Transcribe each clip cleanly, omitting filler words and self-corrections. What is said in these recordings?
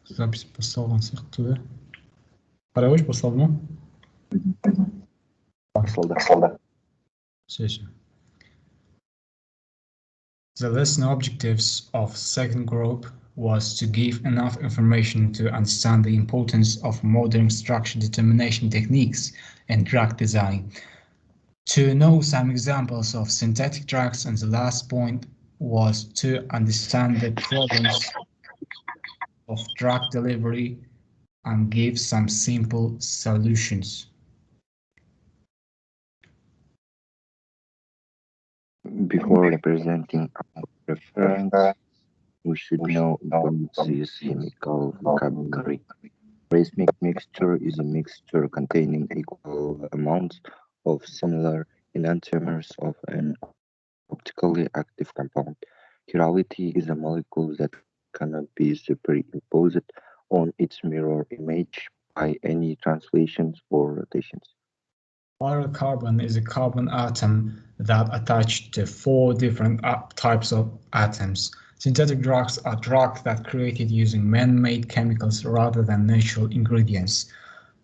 Запись послал туда. Паралич послал, ну? Послал. Все. The listening objectives of second group was to give enough information to understand the importance of modern structure determination techniques in drug design, to know some examples of synthetic drugs, and the last point was to understand the problems of drug delivery and give some simple solutions. Before representing our reference, we should know about this chemical vocabulary. Racemic mixture is a mixture containing equal amounts of similar enantiomers of an optically active compound. Chirality is a molecule that cannot be superimposed on its mirror image by any translations or rotations. Pyrocarbon is a carbon atom that attached to 4 different types of atoms. Synthetic drugs are drugs that created using man-made chemicals rather than natural ingredients.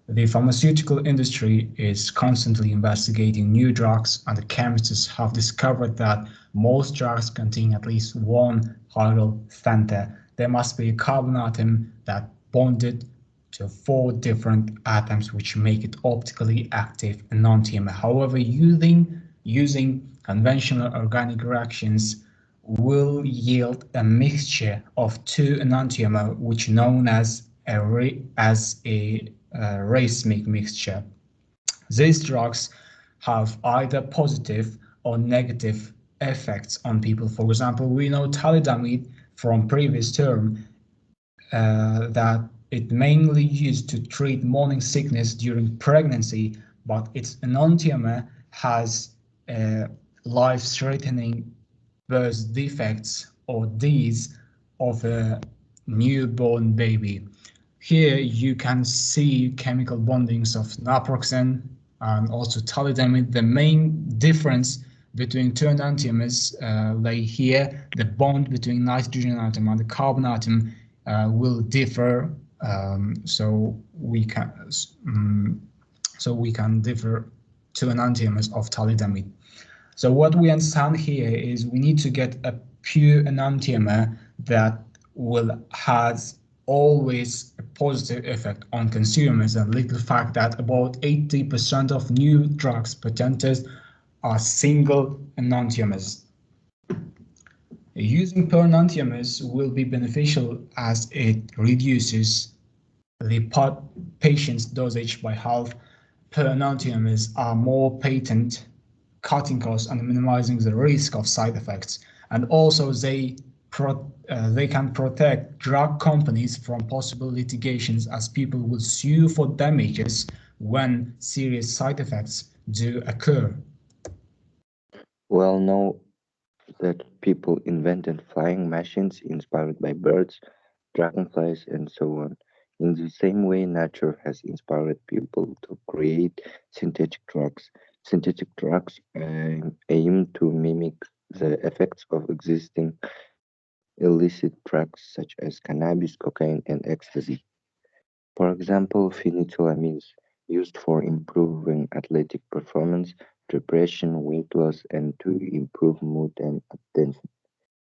The pharmaceutical industry is constantly investigating new drugs, and the chemists have discovered that most drugs contain at least one hydrolyl center. There must be a carbon atom that bonded to 4 different atoms, which make it optically active enantiomer. However, using conventional organic reactions will yield a mixture of 2 enantiomer, which is known as a racemic mixture. These drugs have either positive or negative effects on people. For example, we know thalidomide from previous term that it mainly used to treat morning sickness during pregnancy, but its enantiomer has life-threatening birth defects or deaths of a newborn baby. Here you can see chemical bondings of naproxen and also thalidomide. The main difference between two enantiomers lay here. The bond between nitrogen atom and the carbon atom will differ, so we can differ two enantiomers of thalidomide. So what we understand here is we need to get a pure enantiomer that will has always a positive effect on consumers, and little fact that about 80% of new drugs patented are single enantiomers. Using per enantiomers will be beneficial as it reduces the patient's dosage by half. Per enantiomers are more patent, cutting costs and minimizing the risk of side effects, and also they can protect drug companies from possible litigations, as people will sue for damages when serious side effects do occur. Well, know that people invented flying machines inspired by birds, dragonflies, and so on. In the same way, nature has inspired people to create synthetic drugs. Synthetic drugs aim to mimic the effects of existing illicit drugs such as cannabis, cocaine, and ecstasy. For example, phenethylamines, used for improving athletic performance, depression, weight loss, and to improve mood and attention.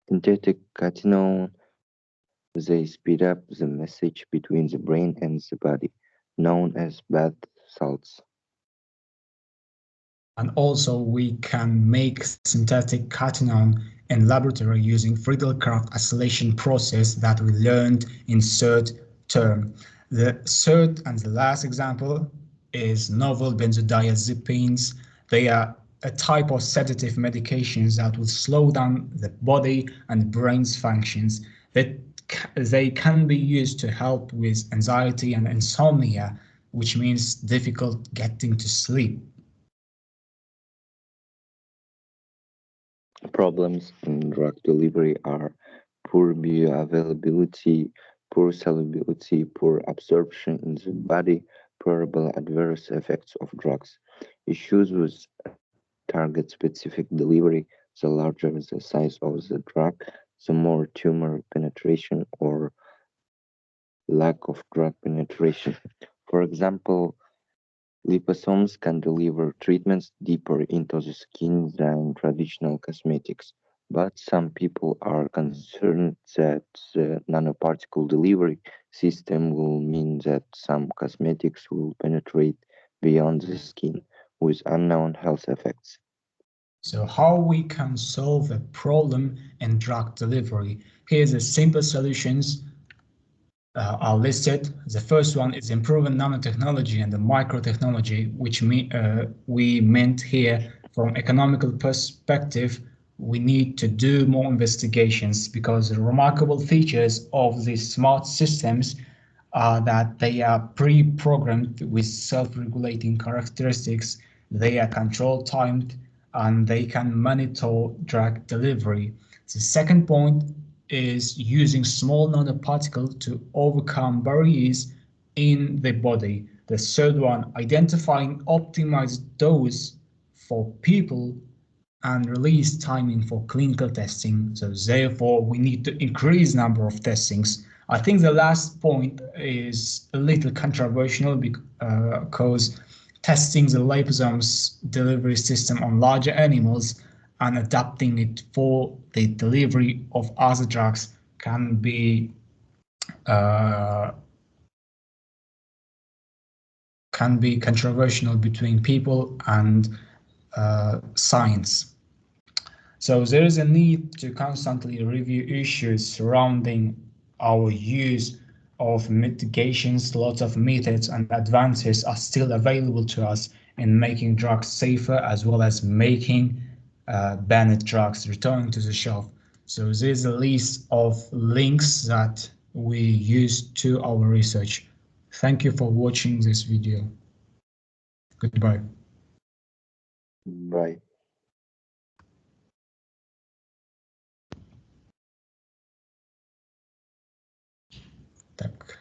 Synthetic cathinone, they speed up the message between the brain and the body, known as bath salts. And also we can make synthetic cathinone in laboratory using Friedel-Crafts acylation process that we learned in third term. The third and the last example is novel benzodiazepines. They are a type of sedative medications that will slow down the body and brain's functions. They can be used to help with anxiety and insomnia, which means difficult getting to sleep. Problems in drug delivery are poor bioavailability, poor solubility, poor absorption in the body, probable adverse effects of drugs, issues with target-specific delivery. The larger the size of the drug, the more tumor penetration or lack of drug penetration. For example, liposomes can deliver treatments deeper into the skin than traditional cosmetics, but some people are concerned that the nanoparticle delivery system will mean that some cosmetics will penetrate beyond the skin with unknown health effects. So how we can solve the problem in drug delivery? Here's the simple solutions are listed. The first one is improving nanotechnology and the microtechnology, which we meant here from economical perspective. We need to do more investigations because the remarkable features of these smart systems are that they are pre-programmed with self-regulating characteristics, they are control timed, and they can monitor drug delivery. The second point is using small nanoparticles to overcome barriers in the body. The third one, identifying optimized dose for people and release timing for clinical testing. So therefore, we need to increase number of testings. I think the last point is a little controversial because testing the liposomes delivery system on larger animals and adapting it for the delivery of other drugs uh, can be controversial between people and science. So there is a need to constantly review issues surrounding our use of mitigations. Lots of methods and advances are still available to us in making drugs safer as well as making banned drugs return to the shelf. So there's a list of links that we use to our research. Thank you for watching this video. Goodbye. Bye. Tak.